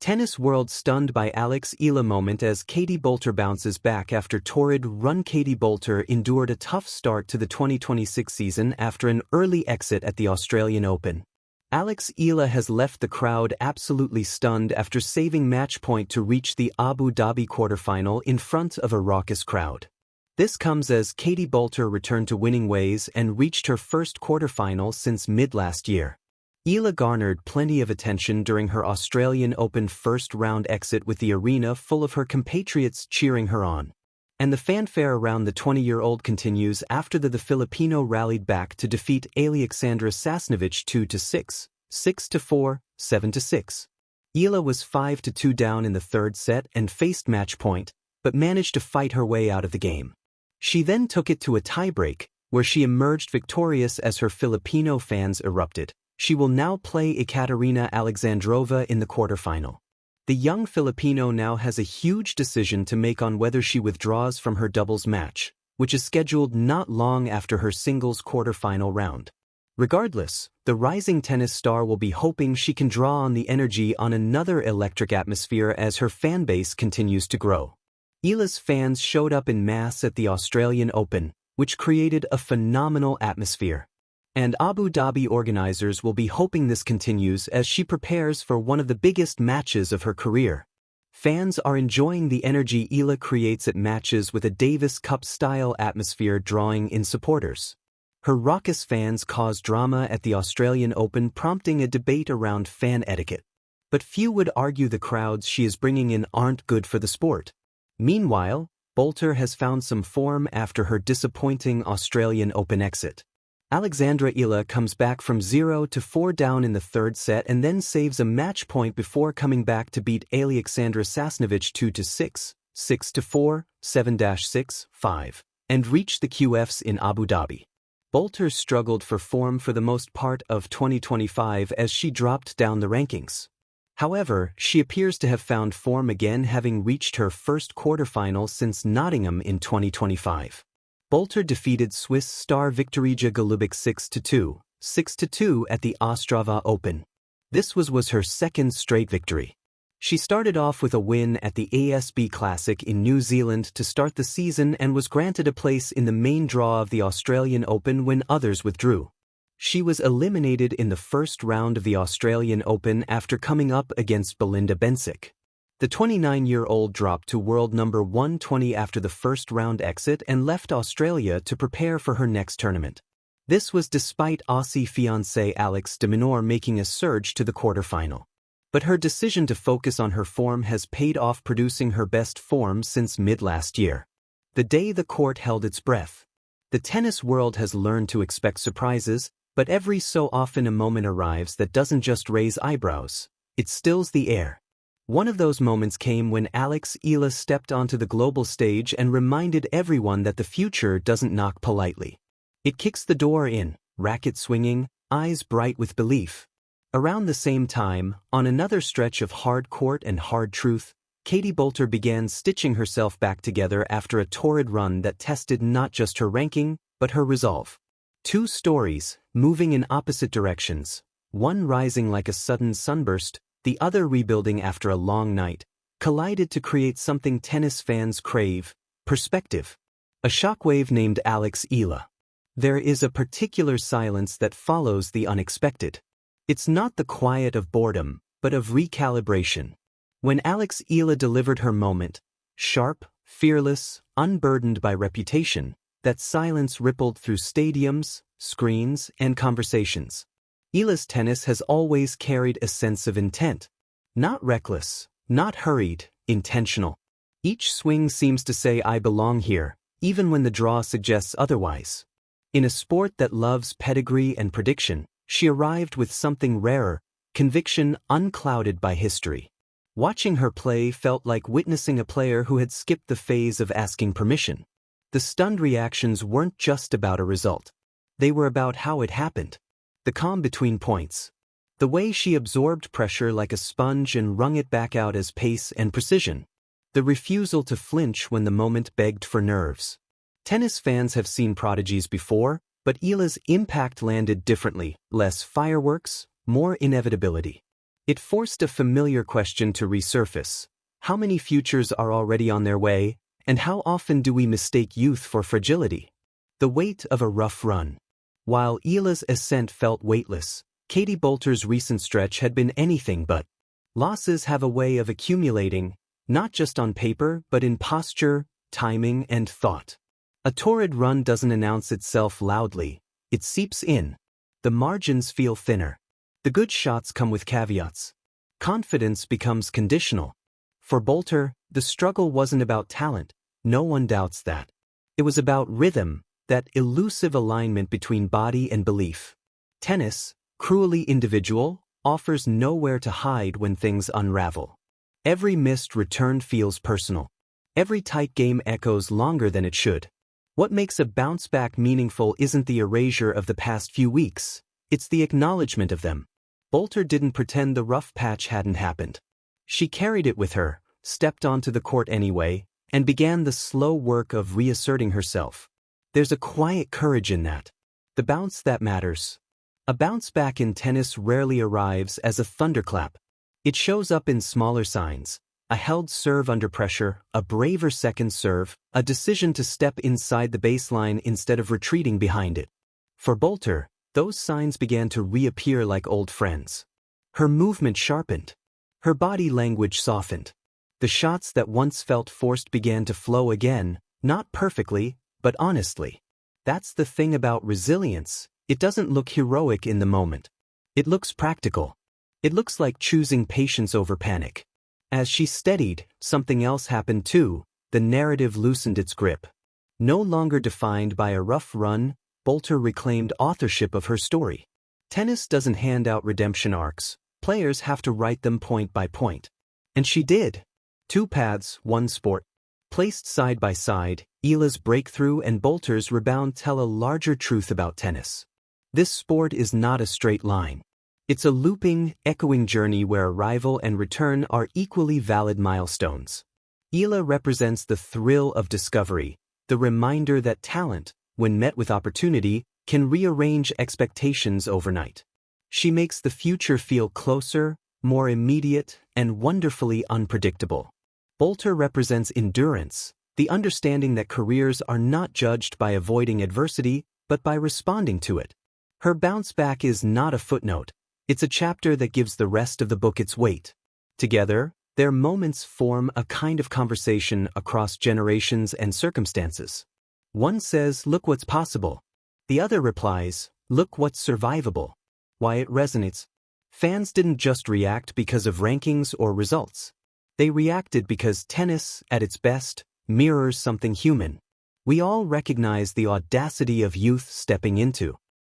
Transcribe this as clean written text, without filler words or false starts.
Tennis world stunned by Eala moment as Katie Boulter bounces back after torrid run. Katie Boulter endured a tough start to the 2026 season after an early exit at the Australian Open. Eala has left the crowd absolutely stunned after saving match point to reach the Abu Dhabi quarterfinal in front of a raucous crowd. This comes as Katie Boulter returned to winning ways and reached her first quarterfinal since mid-last year. Eala garnered plenty of attention during her Australian Open first-round exit with the arena full of her compatriots cheering her on. And the fanfare around the 20-year-old continues after the Filipino rallied back to defeat Alexandra Sasnovich 2-6, 6-4, 7-6. Eala was 5-2 down in the third set and faced match point, but managed to fight her way out of the game. She then took it to a tiebreak, where she emerged victorious as her Filipino fans erupted. She will now play Ekaterina Alexandrova in the quarterfinal. The young Filipino now has a huge decision to make on whether she withdraws from her doubles match, which is scheduled not long after her singles quarterfinal round. Regardless, the rising tennis star will be hoping she can draw on the energy on another electric atmosphere as her fanbase continues to grow. Eala's fans showed up en masse at the Australian Open, which created a phenomenal atmosphere. And Abu Dhabi organizers will be hoping this continues as she prepares for one of the biggest matches of her career. Fans are enjoying the energy Eala creates at matches with a Davis Cup-style atmosphere drawing in supporters. Her raucous fans cause drama at the Australian Open, prompting a debate around fan etiquette. But few would argue the crowds she is bringing in aren't good for the sport. Meanwhile, Boulter has found some form after her disappointing Australian Open exit. Alexandra Eala comes back from 0-4 down in the third set and then saves a match point before coming back to beat Alexandra Sasnovich 2-6, 6-4, 7-6, 5, and reach the QFs in Abu Dhabi. Boulter struggled for form for the most part of 2025 as she dropped down the rankings. However, she appears to have found form again, having reached her first quarterfinal since Nottingham in 2025. Boulter defeated Swiss star Viktorija Golubic 6-2, 6-2 at the Ostrava Open. This was her second straight victory. She started off with a win at the ASB Classic in New Zealand to start the season and was granted a place in the main draw of the Australian Open when others withdrew. She was eliminated in the first round of the Australian Open after coming up against Belinda Bencic. The 29-year-old dropped to world number 120 after the first-round exit and left Australia to prepare for her next tournament. This was despite Aussie fiancé Alex de Minaur making a surge to the quarterfinal. But her decision to focus on her form has paid off, producing her best form since mid-last year. The day the court held its breath. The tennis world has learned to expect surprises, but every so often a moment arrives that doesn't just raise eyebrows, it stills the air. One of those moments came when Eala stepped onto the global stage and reminded everyone that the future doesn't knock politely. It kicks the door in, racket swinging, eyes bright with belief. Around the same time, on another stretch of hard court and hard truth, Katie Boulter began stitching herself back together after a torrid run that tested not just her ranking, but her resolve. Two stories, moving in opposite directions, one rising like a sudden sunburst, the other rebuilding after a long night, collided to create something tennis fans crave: perspective. A shockwave named Eala. There is a particular silence that follows the unexpected. It's not the quiet of boredom, but of recalibration. When Eala delivered her moment, sharp, fearless, unburdened by reputation, that silence rippled through stadiums, screens, and conversations. Eala's tennis has always carried a sense of intent. Not reckless, not hurried, intentional. Each swing seems to say, "I belong here," even when the draw suggests otherwise. In a sport that loves pedigree and prediction, she arrived with something rarer: conviction unclouded by history. Watching her play felt like witnessing a player who had skipped the phase of asking permission. The stunned reactions weren't just about a result. They were about how it happened. The calm between points. The way she absorbed pressure like a sponge and wrung it back out as pace and precision. The refusal to flinch when the moment begged for nerves. Tennis fans have seen prodigies before, but Eala's impact landed differently: less fireworks, more inevitability. It forced a familiar question to resurface. How many futures are already on their way, and how often do we mistake youth for fragility? The weight of a rough run. While Eala's ascent felt weightless, Katie Boulter's recent stretch had been anything but. Losses have a way of accumulating, not just on paper but in posture, timing, and thought. A torrid run doesn't announce itself loudly, it seeps in. The margins feel thinner. The good shots come with caveats. Confidence becomes conditional. For Boulter, the struggle wasn't about talent, no one doubts that. It was about rhythm, that elusive alignment between body and belief. Tennis, cruelly individual, offers nowhere to hide when things unravel. Every missed return feels personal. Every tight game echoes longer than it should. What makes a bounce back meaningful isn't the erasure of the past few weeks, it's the acknowledgement of them. Boulter didn't pretend the rough patch hadn't happened. She carried it with her, stepped onto the court anyway, and began the slow work of reasserting herself. There's a quiet courage in that. The bounce that matters. A bounce back in tennis rarely arrives as a thunderclap. It shows up in smaller signs. A held serve under pressure, a braver second serve, a decision to step inside the baseline instead of retreating behind it. For Boulter, those signs began to reappear like old friends. Her movement sharpened. Her body language softened. The shots that once felt forced began to flow again, not perfectly, but honestly. That's the thing about resilience, it doesn't look heroic in the moment. It looks practical. It looks like choosing patience over panic. As she steadied, something else happened too. The narrative loosened its grip. No longer defined by a rough run, Boulter reclaimed authorship of her story. Tennis doesn't hand out redemption arcs. Players have to write them point by point. And she did. 2 paths, 1 sport. Placed side by side, Eala's breakthrough and Boulter's rebound tell a larger truth about tennis. This sport is not a straight line. It's a looping, echoing journey where arrival and return are equally valid milestones. Eala represents the thrill of discovery, the reminder that talent, when met with opportunity, can rearrange expectations overnight. She makes the future feel closer, more immediate, and wonderfully unpredictable. Boulter represents endurance, the understanding that careers are not judged by avoiding adversity, but by responding to it. Her bounce back is not a footnote. It's a chapter that gives the rest of the book its weight. Together, their moments form a kind of conversation across generations and circumstances. One says, "Look what's possible." The other replies, "Look what's survivable." Why it resonates? Fans didn't just react because of rankings or results. They reacted because tennis, at its best, mirrors something human. We all recognize the audacity of youth stepping into